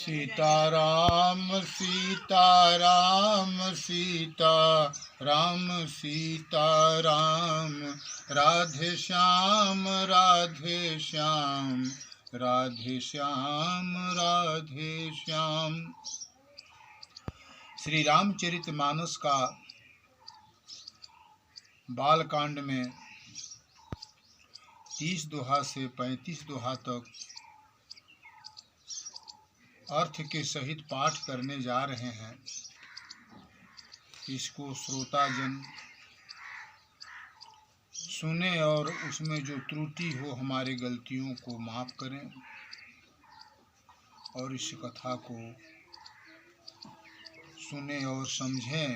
सीताराम सीताराम सीताराम सीताराम राधे श्याम राधे श्याम राधे श्याम राधे श्याम। श्री रामचरितमानस का बालकांड में 30 दोहा से 35 दोहा तक अर्थ के सहित पाठ करने जा रहे हैं। इसको श्रोताजन सुने और उसमें जो त्रुटि हो हमारे गलतियों को माफ करें और इस कथा को सुने और समझें।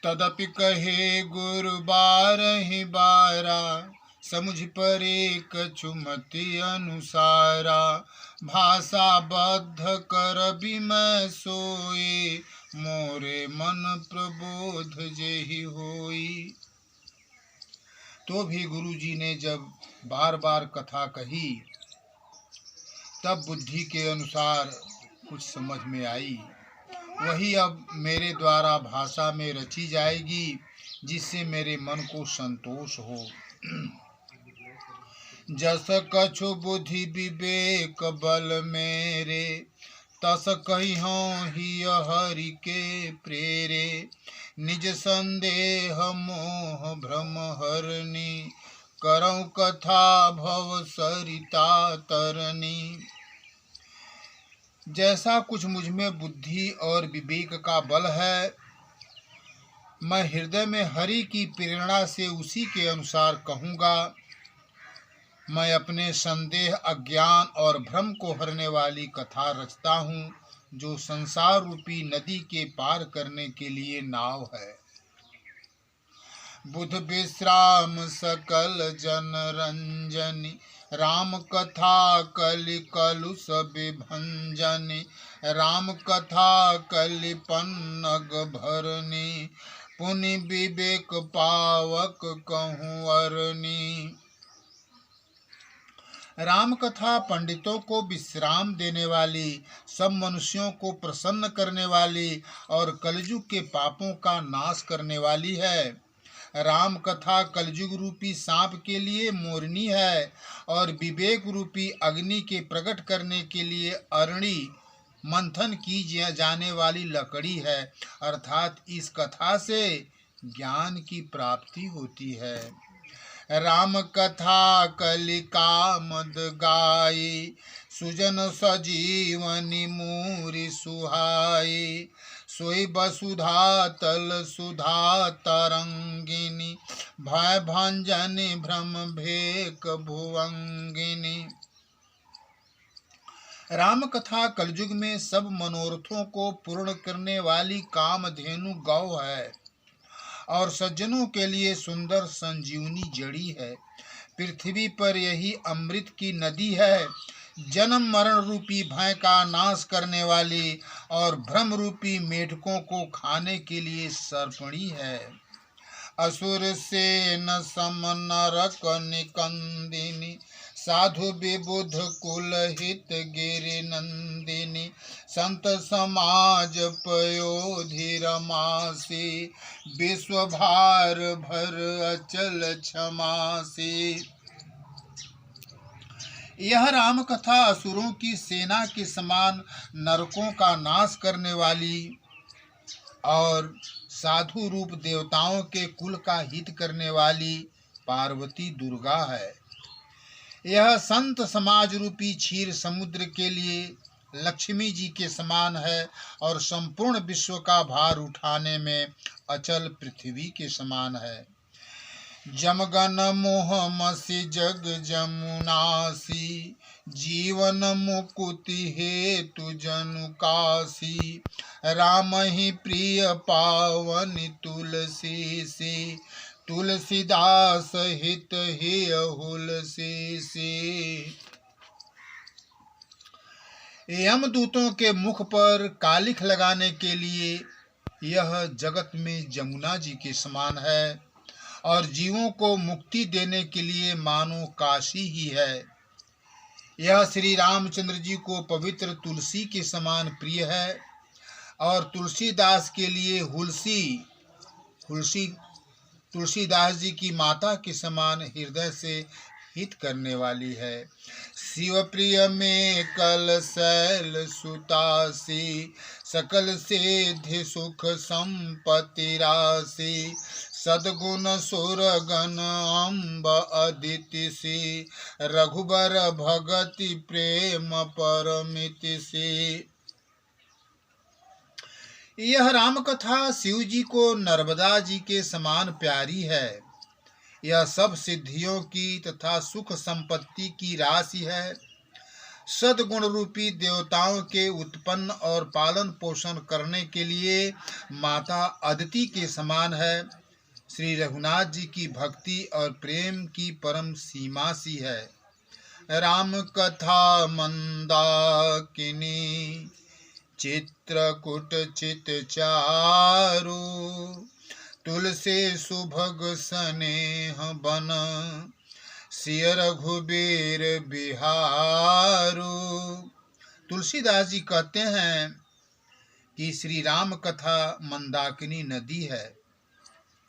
तदपि कहे गुरु बारहि बारा, समुझ परे कछुमति अनुसारा। भाषा बद्ध कर बिमय सोए, मोरे मन प्रबोध जेहि होई। तो भी गुरुजी ने जब बार बार कथा कही तब बुद्धि के अनुसार कुछ समझ में आई, वही अब मेरे द्वारा भाषा में रची जाएगी जिससे मेरे मन को संतोष हो। जस कछु बुद्धि विवेक बल मेरे, तस कहिहौं हिय हरि के प्रेरे। निज संदेह मोह भ्रम हरनी, करौं कथा भव सरिता तरनी। जैसा कुछ मुझ में बुद्धि और विवेक का बल है, मैं हृदय में हरि की प्रेरणा से उसी के अनुसार कहूँगा। मैं अपने संदेह, अज्ञान और भ्रम को हरने वाली कथा रचता हूँ, जो संसार रूपी नदी के पार करने के लिए नाव है। बुध विश्राम सकल जन रंजनी, राम कथा कलि कलुष विभंजनी। राम कथा कलि पन्नग भरनी, पुनि विवेक पावक कहूँ अरनी। राम कथा पंडितों को विश्राम देने वाली, सब मनुष्यों को प्रसन्न करने वाली और कलयुग के पापों का नाश करने वाली है। राम कथा कलयुग रूपी सांप के लिए मोरनी है और विवेक रूपी अग्नि के प्रकट करने के लिए अरणी, मंथन की जाने वाली लकड़ी है। अर्थात इस कथा से ज्ञान की प्राप्ति होती है। राम कथा कलि कामद गाई, सुजन सजीवनी मूरि सुहाई। सोई वसुधा तल सुधा तरंगिनी, भय भंजनी भ्रम भेक भुवंगिनी। राम कथा कलयुग में सब मनोरथों को पूर्ण करने वाली कामधेनु गौ है और सज्जनों के लिए सुंदर संजीवनी जड़ी है। पृथ्वी पर यही अमृत की नदी है, जन्म मरण रूपी भय का नाश करने वाली और भ्रम रूपी मेढकों को खाने के लिए सर्पणी है। असुर सेन सम नरक निकंदिनी, साधु विबुध कुल हित गिरि नंदिनी। संत समाज पयोधि रमासी, विश्व भार भर अचल क्षमासी। यह राम कथा असुरों की सेना के समान नरकों का नाश करने वाली और साधु रूप देवताओं के कुल का हित करने वाली पार्वती दुर्गा है। यह संत समाज रूपी क्षीर समुद्र के लिए लक्ष्मी जी के समान है और संपूर्ण विश्व का भार उठाने में अचल पृथ्वी के समान है। जमगन मोह मसी जग जमुनासी, जीवन मुकुति हेतु जनु कासी। राम ही प्रिय पावनि तुलसी सी, तुलसीदास हित ही हुलसी सी। यमदूतों के मुख पर कालिख लगाने के लिए यह जगत में जमुना जी के समान है और जीवों को मुक्ति देने के लिए मानो काशी ही है। यह श्री रामचंद्र जी को पवित्र तुलसी के समान प्रिय है और तुलसीदास के लिए तुलसीदास जी की माता के समान हृदय से हित करने वाली है। शिव प्रिय में कल शैल सुतासी, सकल सिद्धि सुख संपत्ति राशि, सद्गुण सुरगण अम्ब अदिति सी, रघुबर भगति प्रेम परमिति सी। यह राम कथा शिव जी को नर्मदा जी के समान प्यारी है। यह सब सिद्धियों की तथा सुख संपत्ति की राशि है। सद्गुण रूपी देवताओं के उत्पन्न और पालन पोषण करने के लिए माता अदिति के समान है। श्री रघुनाथ जी की भक्ति और प्रेम की परम सीमा सी है। राम कथा मंदाकिनी, चित्रकूट चित चारु, तुलसी सुभग स्नेह बन, सिय रघुबीर बिहारू। तुलसीदास जी कहते हैं कि श्री राम कथा मंदाकिनी नदी है,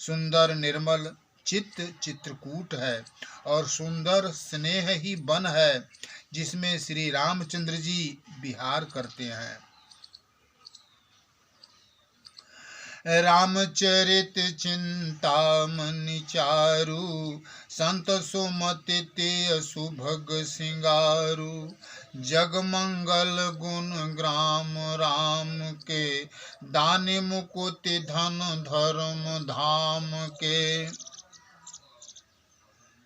सुंदर निर्मल चित्त चित्रकूट है और सुंदर स्नेह ही वन है जिसमें श्री रामचंद्र जी विहार करते हैं। रामचरित चिंतामणि चारु, संत सुमति ते सुभग सिंगारू, जगमंगल गुण ग्राम राम के, दानि मुकुति धन धर्म धाम के।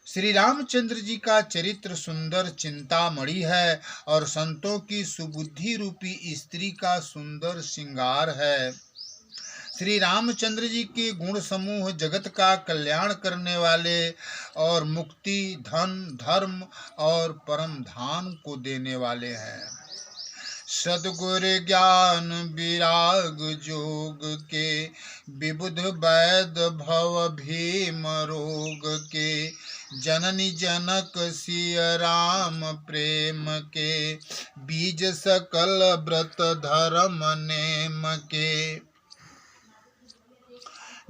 श्री रामचंद्र जी का चरित्र सुंदर चिंतामणि है और संतों की सुबुद्धि रूपी स्त्री का सुंदर श्रृंगार है। श्री रामचंद्र जी के गुण समूह जगत का कल्याण करने वाले और मुक्ति, धन, धर्म और परम धाम को देने वाले हैं। सद्गुर ज्ञान विराग जोग के, विबुध वैद भव भीम रोग के, जननी जनक सिय राम प्रेम के, बीज सकल व्रत धर्म नेम के।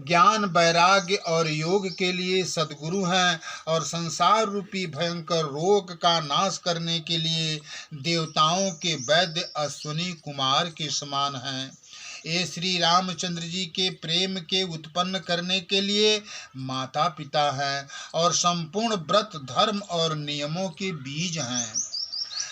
ज्ञान, वैराग्य और योग के लिए सद्गुरु हैं और संसार रूपी भयंकर रोग का नाश करने के लिए देवताओं के वैद्य अश्विनी कुमार के समान हैं। ये श्री रामचंद्र जी के प्रेम के उत्पन्न करने के लिए माता पिता हैं और संपूर्ण व्रत, धर्म और नियमों के बीज हैं।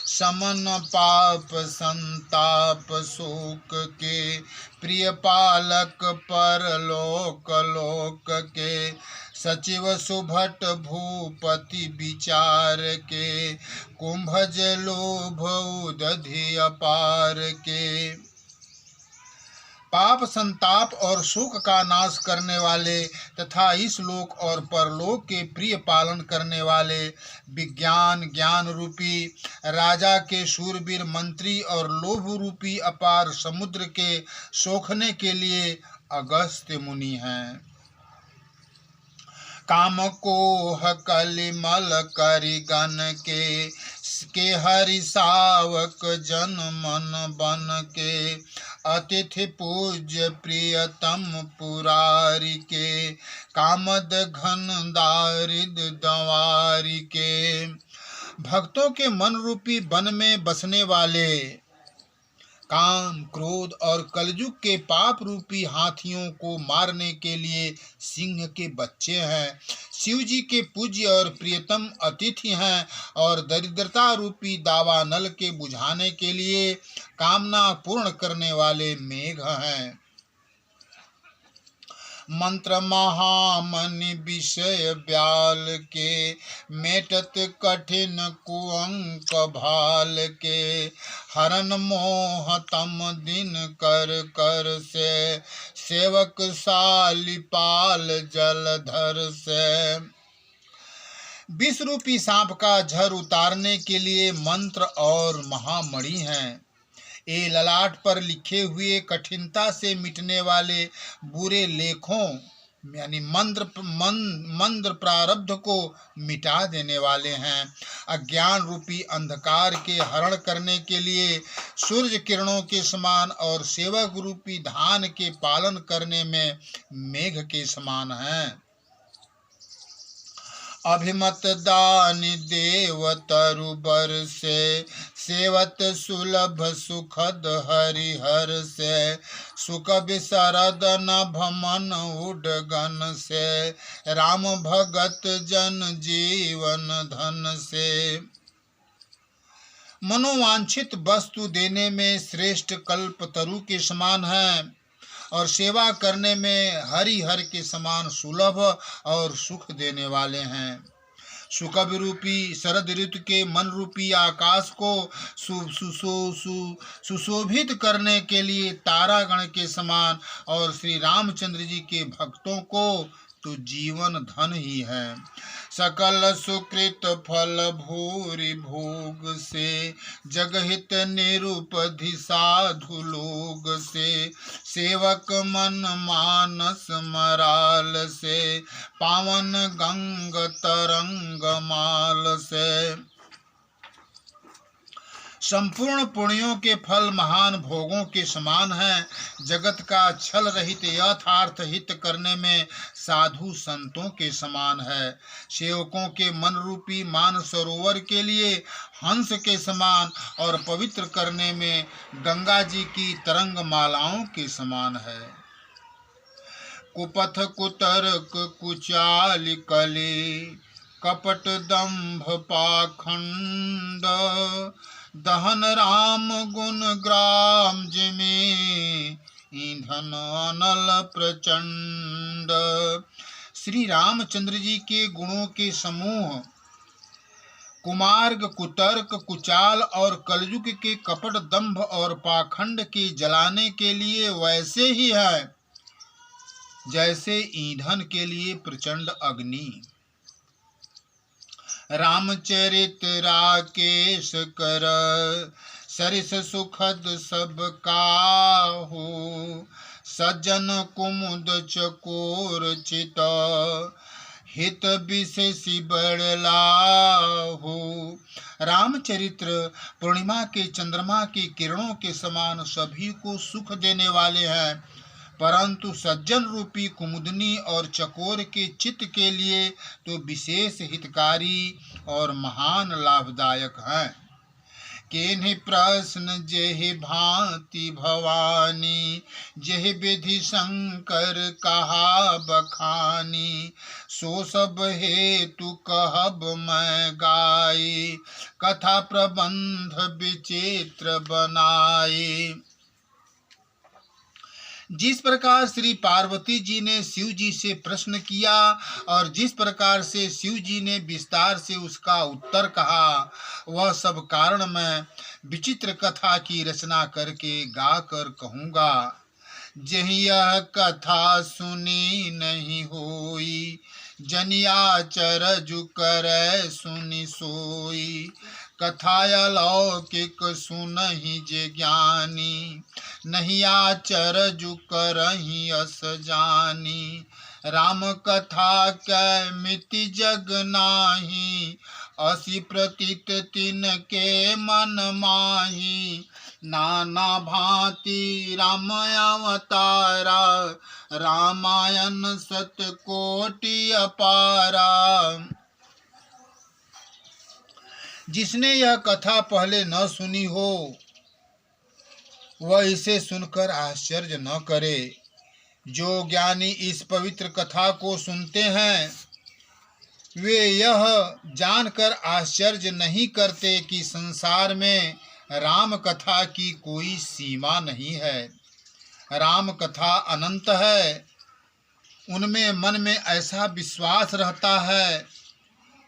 समन पाप संताप शोक के, प्रिय पालक परलोक लोक के, सचिव सुभट भूपति विचार के, कुंभज लोभ उदधि अपार के। पाप, संताप और शोक का नाश करने वाले तथा इस लोक और परलोक के प्रिय पालन करने वाले, विज्ञान ज्ञान रूपी राजा के शूरवीर मंत्री और लोभ रूपी अपार समुद्र के सोखने के लिए अगस्त्य मुनि हैं। काम कोह कलिमल करिगन के हरि सावक जन मन बन के, अतिथि पूज्य प्रियतम पुरारी के, कामद घन दारिद दवारी के। भक्तों के मन रूपी वन में बसने वाले काम, क्रोध और कलयुग के पाप रूपी हाथियों को मारने के लिए सिंह के बच्चे हैं। शिव जी के पूज्य और प्रियतम अतिथि हैं और दरिद्रता रूपी दावानल के बुझाने के लिए कामना पूर्ण करने वाले मेघ हैं। मंत्र महामनि विषय ब्याल के, मेटत कठिन कुअंक भाल के, हरन मोह तम दिन कर कर से, सेवक सालिपाल जलधर से। विष रूपी सांप का झर उतारने के लिए मंत्र और महामणि हैं। ये ललाट पर लिखे हुए कठिनता से मिटने वाले बुरे लेखों यानी मंद्र प्रारब्ध को मिटा देने वाले हैं। अज्ञान रूपी अंधकार के हरण करने के लिए सूर्य किरणों के समान और सेवक रूपी धान के पालन करने में मेघ के समान हैं। अभिमत दानि देव तरु बरसे, सेवत सुलभ सुखद हरिहर से, सुख विसरद नभ मन उडगन से, राम भगत जन जीवन धन से। मनोवांछित वस्तु देने में श्रेष्ठ कल्प तरु के समान है और सेवा करने में हरिहर के समान सुलभ और सुख देने वाले हैं। सुकवि रूपी शरद ऋतु के मन रूपी आकाश को सुशोभित करने के लिए तारागण के समान और श्री रामचंद्र जी के भक्तों को तो जीवन धन ही है। सकल सुकृत फल भूरि भोग से, जगहित निरुपधि साधु लोग से, सेवक मन मानस मराल से, पावन गंग तरंग माल से। संपूर्ण पुण्यों के फल महान भोगों के समान हैं। जगत का छल रहित यथार्थ हित करने में साधु संतों के समान है। सेवकों के मन रूपी मान सरोवर के लिए हंस के समान और पवित्र करने में गंगा जी की तरंग मालाओं के समान है। कुपथ कुतर्क कुचाल कले, कपट दंभ पाखंड, दहन राम गुण ग्राम जिमे, ईंधन अनल प्रचंड। श्री रामचंद्र जी के गुणों के समूह कुमार्ग, कुतर्क, कुचाल और कलयुग के कपट, दंभ और पाखंड के जलाने के लिए वैसे ही है जैसे ईंधन के लिए प्रचंड अग्नि। रामचरित राकेश कर, सरिस सुखद सब काहू, सज्जन कुमुद चकोर चित, हित विशेषी बड़लाहू। रामचरित्र पूर्णिमा के चंद्रमा की किरणों के समान सभी को सुख देने वाले हैं, परंतु सज्जन रूपी कुमुदनी और चकोर के चित्त के लिए तो विशेष हितकारी और महान लाभदायक हैं। केन्हि प्रश्न जेहि भांति भवानी, जेहि विधि शंकर कहा बखानी, सो सब हेतु कहब मैं गाई, कथा प्रबंध विचित्र बनाई। जिस प्रकार श्री पार्वती जी ने शिव जी से प्रश्न किया और जिस प्रकार से शिव जी ने विस्तार से उसका उत्तर कहा, वह सब कारण मैं विचित्र कथा की रचना करके गाकर कहूँगा। जहि यह कथा सुनी नहीं होई, जनियाचर जु करे सुनि सोई, कथाया लौकिक सुनहि जे ज्ञानी, नहीं आचर जु करहि अस जानी। राम कथा कै मिति जग नाही, असी प्रतीत तिन के मन माही। नाना भांति राम अवतारा, रामायण सतकोटि अपारा। जिसने यह कथा पहले न सुनी हो वह इसे सुनकर आश्चर्य न करे। जो ज्ञानी इस पवित्र कथा को सुनते हैं वे यह जानकर आश्चर्य नहीं करते कि संसार में राम कथा की कोई सीमा नहीं है। राम कथा अनंत है। उनमें मन में ऐसा विश्वास रहता है,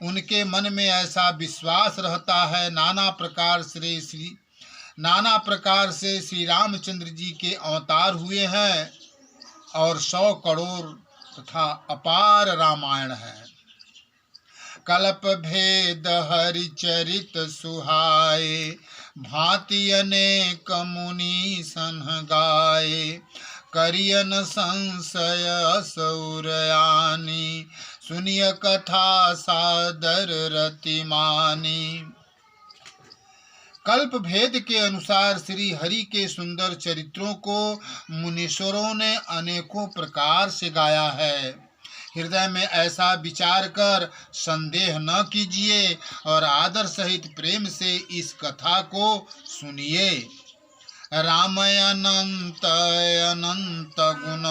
उनके मन में ऐसा विश्वास रहता है। नाना प्रकार से श्री रामचंद्र जी के अवतार हुए हैं और 100 करोड़ तथा अपार रामायण है। कल्प भेद हरिचरित सुहाए, भांति अनेक मुनि सन गाए। करियन संशय सौरयानी, सुनिय कथा सादर रति मानी। कल्प भेद के अनुसार श्री हरि के सुंदर चरित्रों को मुनीश्वरों ने अनेकों प्रकार से गाया है। हृदय में ऐसा विचार कर संदेह न कीजिए और आदर सहित प्रेम से इस कथा को सुनिए। राम अनंत अनंत गुण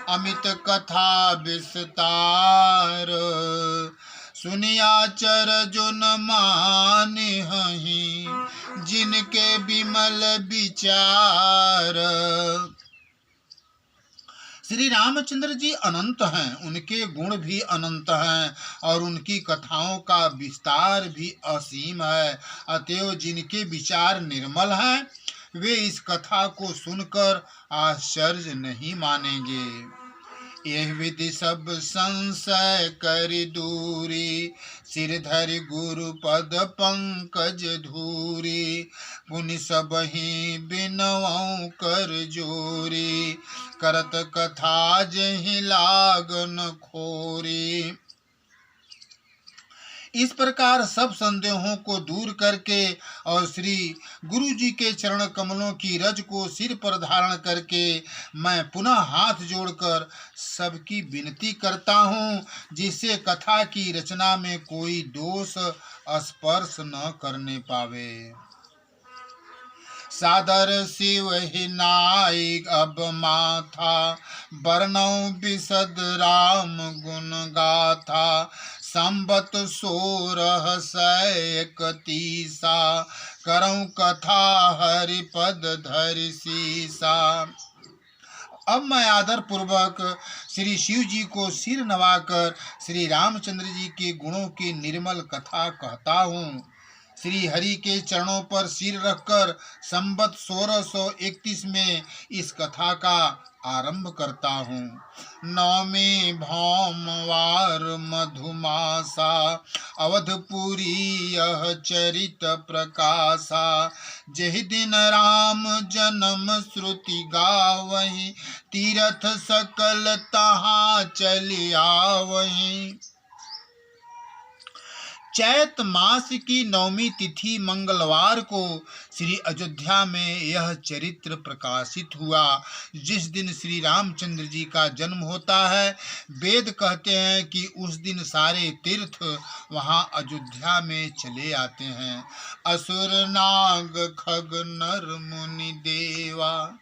अमित कथा विस्तार, सुनिया चर जो न माने हहीं जिनके विमल विचार। श्री रामचंद्र जी अनंत हैं, उनके गुण भी अनंत हैं और उनकी कथाओं का विस्तार भी असीम है। अतएव जिनके विचार निर्मल हैं वे इस कथा को सुनकर आश्चर्य नहीं मानेंगे। यह विधि सब संशय कर दूरी, सिर धरि गुरु पद पंकज धूरी, पुनि सबहि बिनवऊं कर जोरी, करत कथा जहि लागन खोरी। इस प्रकार सब संदेहों को दूर करके और श्री गुरु जी के चरण कमलों की रज को सिर पर धारण करके मैं पुनः हाथ जोड़कर सबकी विनती करता हूँ, जिससे कथा की रचना में कोई दोष स्पर्श न करने पावे। सादर शिव ही नाई अब माथा, वर्णौ विशद राम गुण गाथा, संबत 1631 करऊं कथा हरिपद धरि सीसा। अब मैं आदर पूर्वक श्री शिव जी को सिर नवाकर श्री रामचंद्र जी के गुणों की निर्मल कथा कहता हूँ। श्री हरि के चरणों पर सिर रखकर संबत 1631 में इस कथा का आरंभ करता हूँ। नौमी भौमवार मधुमासा, अवधपुरी यह चरित प्रकाशा, जहि दिन राम जन्म श्रुति गावहीं, तीरथ सकल तहाँ चली आवहीं। चैत मास की नौमी तिथि मंगलवार को श्री अयोध्या में यह चरित्र प्रकाशित हुआ। जिस दिन श्री रामचंद्र जी का जन्म होता है, वेद कहते हैं कि उस दिन सारे तीर्थ वहां अयोध्या में चले आते हैं। असुर नाग खग नर मुनि देवा,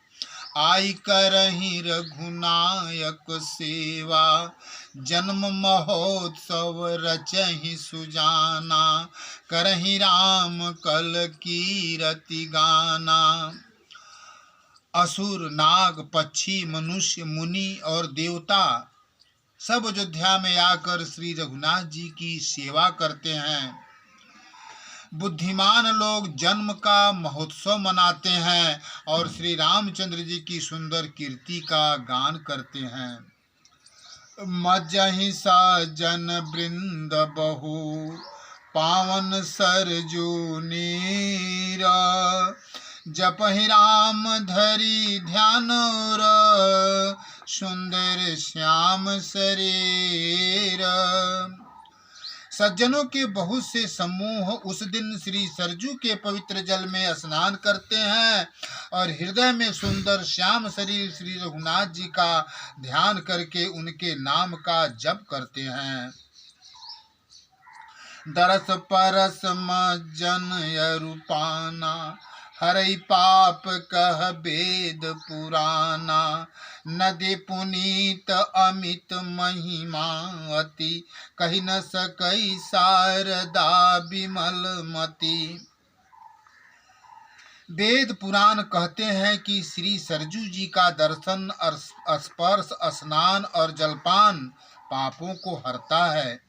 आई करहीं रघुनायक सेवा, जन्म महोत्सव रचहि सुजाना, करहीं राम कल कीरति गाना। असुर नाग पक्षी मनुष्य मुनि और देवता सब अयोध्या में आकर श्री रघुनाथ जी की सेवा करते हैं। बुद्धिमान लोग जन्म का महोत्सव मनाते हैं और श्री रामचंद्र जी की सुंदर कीर्ति का गान करते हैं। मज्जहि सजन वृंद बहु, पावन सरजू नीरा, जपहि राम धरि ध्यान र, सुंदर श्याम शरीर। सज्जनों के बहुत से समूह उस दिन श्री सरजू के पवित्र जल में स्नान करते हैं और हृदय में सुंदर श्याम शरीर श्री रघुनाथ जी का ध्यान करके उनके नाम का जप करते हैं। दरस परस मज्जन यरूपाना, हरई पाप कह वेद पुराना, नदी पुनीत अमित महिमा अति, कही न सकई शारदा विमल मति। वेद पुराण कहते हैं कि श्री सरजू जी का दर्शन, स्पर्श, स्नान और जलपान पापों को हरता है।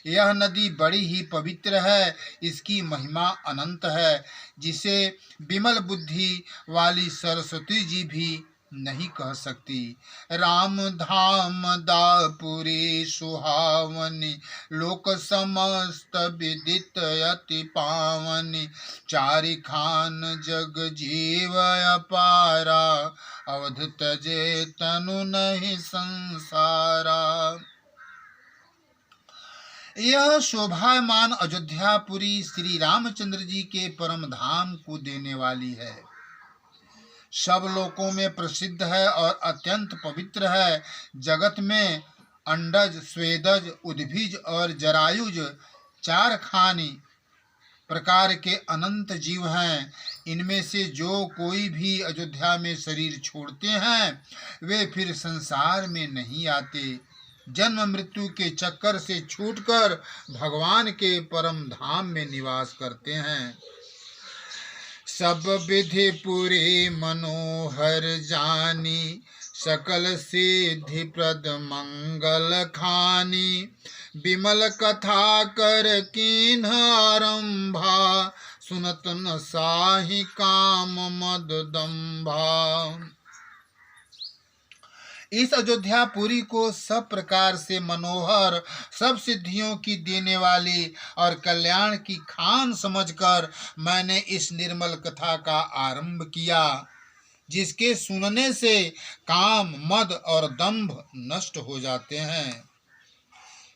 यह नदी बड़ी ही पवित्र है, इसकी महिमा अनंत है, जिसे विमल बुद्धि वाली सरस्वती जी भी नहीं कह सकती। राम धाम दापुरी सुहावनी, लोक समस्त विदित अति पावनी, चारि खान जग जीव अपारा, अवध तजे तनु नहीं संसारा। यह शोभायमान अयोध्यापुरी श्री रामचंद्र जी के परम धाम को देने वाली है। सब लोकों में प्रसिद्ध है और अत्यंत पवित्र है। जगत में अंडज, स्वेदज, उद्भिज और जरायुज 4 खानी प्रकार के अनंत जीव हैं। इनमें से जो कोई भी अयोध्या में शरीर छोड़ते हैं वे फिर संसार में नहीं आते, जन्म मृत्यु के चक्कर से छूटकर भगवान के परम धाम में निवास करते हैं। सब विधि पूरी मनोहर जानी, सकल सिद्धि प्रद मंगल खानी। विमल कथा कर कीन्ह आरंभा, सुनत न साहि काम मद दंभा। इस अयोध्यापुरी को सब प्रकार से मनोहर, सब सिद्धियों की देने वाली और कल्याण की खान समझकर मैंने इस निर्मल कथा का आरंभ किया, जिसके सुनने से काम, मद और दंभ नष्ट हो जाते हैं।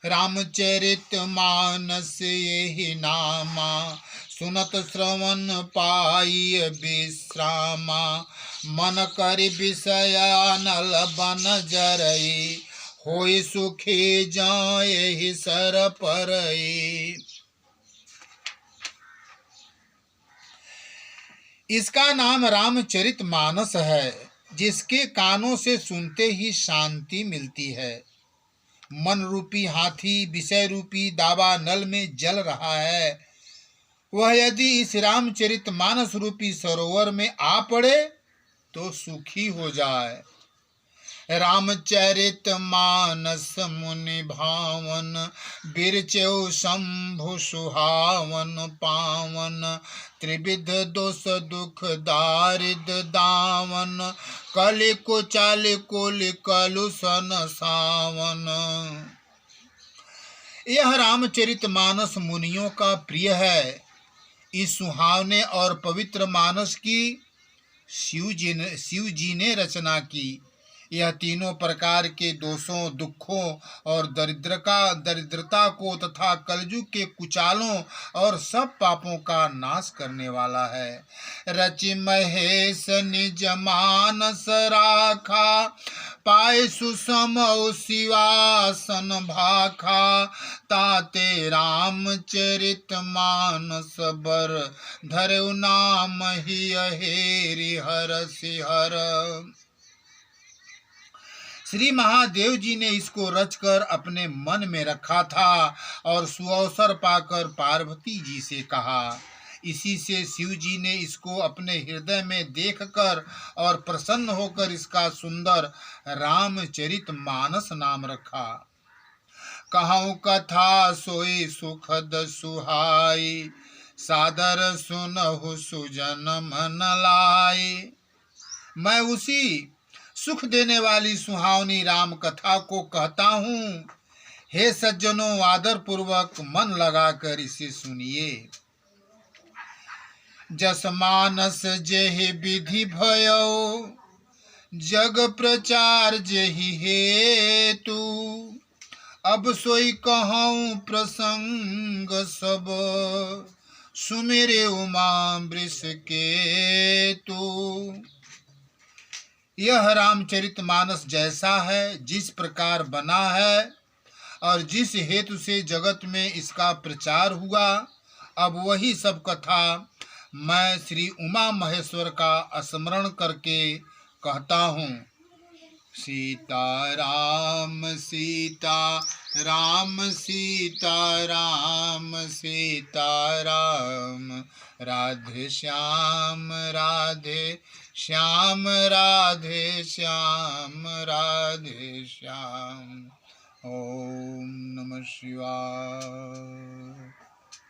रामचरित मानस यही नामा, सुनत श्रवण पाई विश्रामा। मन कर विषया नल बन जरई, होई सुखी जाए सर परई। इसका नाम रामचरित मानस है, जिसके कानों से सुनते ही शांति मिलती है। मन रूपी हाथी विषय रूपी दावा नल में जल रहा है, वह यदि इस रामचरित मानस रूपी सरोवर में आ पड़े तो सुखी हो जाए। रामचरित मानस मुनि भावन, बिरचेउ शंभु सुहावन पावन। त्रिविध दोष दुख दारिद दावन, कलि कुचालि कुल कलुषन सावन। यह रामचरित मानस मुनियों का प्रिय है। इस सुहावने और पवित्र मानस की शिव जी ने रचना की। यह तीनों प्रकार के दोषों, दुखों और दरिद्रता को तथा कलयुग के कुचालों और सब पापों का नाश करने वाला है। रचि महेश निज मानस राखा, पाए सुसमौ शिवासन भाखा। ताते रामचरित मानस बर, धरउ नाम ही हेरि हर सिहर। श्री महादेव जी ने इसको रचकर अपने मन में रखा था और सुअवसर पाकर पार्वती जी से कहा। इसी से शिव जी ने इसको अपने हृदय में देखकर और प्रसन्न होकर इसका सुंदर रामचरित मानस नाम रखा। कहूँ कथा सोई सुखद सुहाई, सादर सुनहु सुजन मन लाई। मैं उसी सुख देने वाली सुहावनी राम कथा को कहता हूँ। हे सज्जनों, आदर पूर्वक मन लगाकर इसे सुनिए। जस मानस जेहि विधि भयो, जग प्रचार जेहि हेतु। अब सोई कहूँ प्रसंग सब, सुमिरे उमा वृष केतु। यह रामचरित मानस जैसा है, जिस प्रकार बना है और जिस हेतु से जगत में इसका प्रचार हुआ, अब वही सब कथा मैं श्री उमा महेश्वर का स्मरण करके कहता हूँ। सीता राम सीता राम सीता राम सीता राम, राधे श्याम राधे श्याम राधे श्याम राधे श्याम। ओम नमः शिवाय।